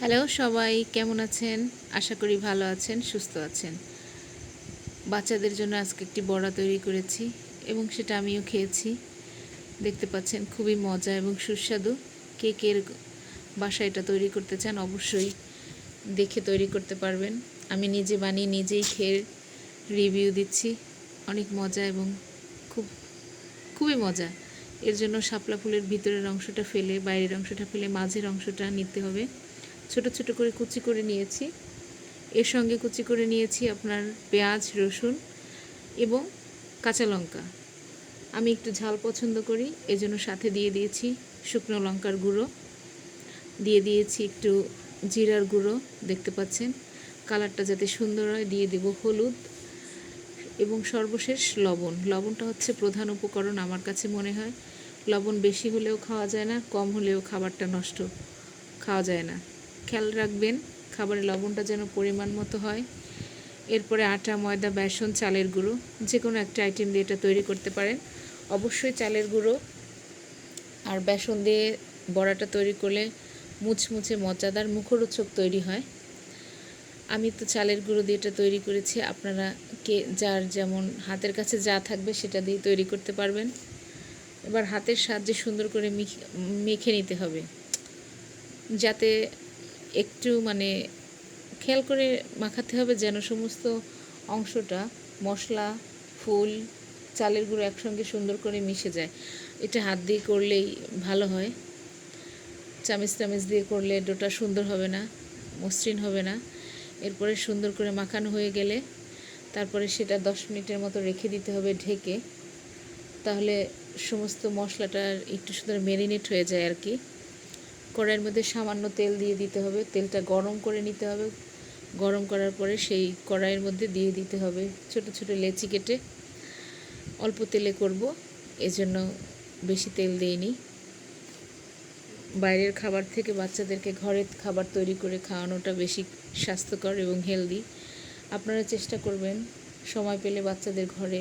Hello সবাই, কেমন আছেন? আশা করি ভালো আছেন, সুস্থ আছেন। বাচ্চাদের জন্য আজকে একটি বড়া তৈরি করেছি এবং সেটা আমিও খেয়েছি। দেখতে পাচ্ছেন খুবই মজা এবং সুস্বাদু। কে কে বাসায় এটা তৈরি করতে চান অবশ্যই দেখে তৈরি করতে পারবেন। আমি নিজে বানিয়ে নিজেই খেয়ে রিভিউ দিচ্ছি। অনেক মজা এবং খুব খুবই মজা। এর জন্য শাপলা ফুলের ভিতরের অংশটা ফেলে, বাইরের অংশটা ফেলে মাঝের অংশটা নিতে হবে। ছোট ছোট করে কুচি করে নিয়েছি। এর সঙ্গে কুচি করে নিয়েছি আপনার পেঁয়াজ, রসুন এবং কাঁচা লঙ্কা। আমি একটু ঝাল পছন্দ করি, এজন্য সাথে দিয়ে দিয়েছি শুকনো লঙ্কার গুঁড়ো, দিয়ে দিয়েছি একটু জিরার গুঁড়ো। দেখতে পাচ্ছেন কালারটা যাতে সুন্দর হয়, দিয়ে দেব হলুদ এবং সর্বশেষ লবণ। লবণটা হচ্ছে প্রধান উপকরণ আমার কাছে মনে হয়। লবণ বেশি হলেও খাওয়া যায় না, কম হলেও খাবারটা নষ্ট, খাওয়া যায় না। খেয়াল রাখবেন খাবারে লবণটা যেন পরিমাণ মতো হয়। এরপরে আটা, ময়দা, বেসন, চালের গুঁড়ো, যে কোনো একটা আইটেম দিয়ে এটা তৈরি করতে পারেন। অবশ্যই চালের গুঁড়ো আর বেসন দিয়ে বড়াটা তৈরি করলে মুচমুচে মজাদার মুখরোচক তৈরি হয়। আমি তো চালের গুঁড়ো দিয়ে এটা তৈরি করেছি। আপনারা যার যেমন হাতের কাছে যা থাকবে সেটা দিয়ে তৈরি করতে পারবেন। এবার হাতের সাহায্যে সুন্দর করে মেখে নিতে হবে, যাতে একটু খেয়াল করে মাখাতে হবে যেন সমস্ত অংশটা মশলা, ফুল, চালের গুঁড়ো একসঙ্গে সুন্দর করে মিশে যায়। এটা হাত দিয়ে করলেই ভালো হয়, চামচ দিয়ে করলে ডোটা সুন্দর হবে না, মসৃণ হবে না। এরপরে সুন্দর করে মাখানো হয়ে গেলে তারপরে সেটা 10 মিনিটের মতো রেখে দিতে হবে ঢেকে। তাহলে সমস্ত মশলাটা একটু সুন্দর ম্যারিনেট হয়ে যায় আর কি। কড়াইয়ের মধ্যে সামান্য তেল দিয়ে দিতে হবে, তেলটা গরম করে নিতে হবে। গরম করার পরে সেই কড়াইয়ের মধ্যে দিয়ে দিতে হবে ছোট ছোট লেচি কেটে। অল্প তেলে করব, এজন্য বেশি তেল দিইনি। বাইরের খাবার থেকে বাচ্চাদেরকে ঘরের খাবার তৈরি করে খাওয়ানোটা বেশি স্বাস্থ্যকর এবং হেলদি। আপনারা চেষ্টা করবেন সময় পেলে বাচ্চাদের ঘরে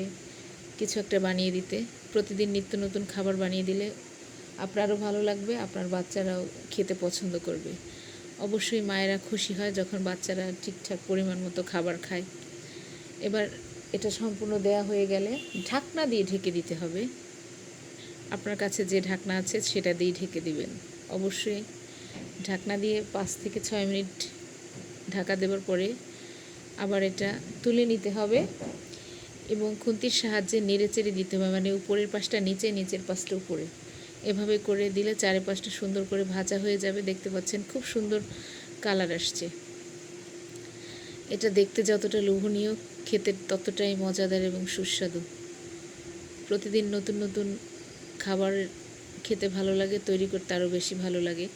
কিছু একটা বানিয়ে দিতে। প্রতিদিন নিত্য নতুন খাবার বানিয়ে দিলে আপনারও ভালো লাগবে, আপনার বাচ্চারাও খেতে পছন্দ করবে। অবশ্যই মায়েরা খুশি হয় যখন বাচ্চারা ঠিকঠাক পরিমাণ মতো খাবার খায়। এবার এটা সম্পূর্ণ দেয়া হয়ে গেলে ঢাকনা দিয়ে ঢেকে দিতে হবে। আপনার কাছে যে ঢাকনা আছে সেটা দিয়ে ঢেকে দিবেন। অবশ্যই ঢাকনা দিয়ে 5 থেকে 6 মিনিট ঢাকা দেওয়ার পরে আবার এটা তুলে নিতে হবে এবং খুন্তির সাহায্যে নেড়েচেড়ে দিতে হবে, উপরের পাশটা নিচে, নিচের পাশটা উপরে। এভাবে করে দিলে চারিপাশটা সুন্দর করে ভাজা হয়ে যাবে। দেখতে পাচ্ছেন খুব সুন্দর কালার আসছে। এটা দেখতে যতটা লোভনীয়, খেতে ততটাই মজাদার এবং সুস্বাদু। প্রতিদিন নতুন নতুন খাবার খেতে ভালো লাগে, তৈরি করতে আরও বেশি ভালো লাগে।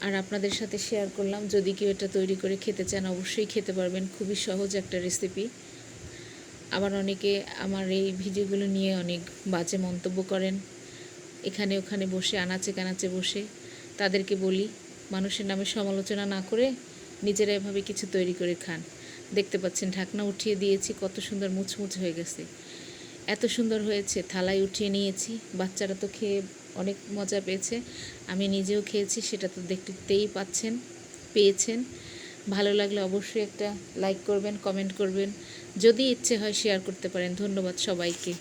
আর আপনাদের সাথে শেয়ার করলাম, যদি কেউ এটা তৈরি করে খেতে চান অবশ্যই খেতে পারবেন। খুবই সহজ একটা রেসিপি। আবার অনেকে আমার এই ভিডিওগুলো নিয়ে অনেক বাজে মন্তব্য করেন, এখানে ওখানে বসে আনাচে কানাচে বসে। তাদেরকে বলি মানুষের নামে সমালোচনা না করে নিজেরা এভাবে কিছু তৈরি করে খান। দেখতে পাচ্ছেন ঢাকনা উঠিয়ে দিয়েছি, কত সুন্দর মুচমুচে হয়ে গেছে, এত সুন্দর হয়েছে। থালায় উঠিয়ে নিয়েছি, বাচ্চারা তো খেয়ে অনেক মজা পেয়েছে, আমি নিজেও খেয়েছি, সেটা তো দেখতেই পেয়েছেন। ভালো লাগলে অবশ্যই একটা লাইক করবেন, কমেন্ট করবেন, যদি ইচ্ছে হয় শেয়ার করতে পারেন। ধন্যবাদ সবাইকে।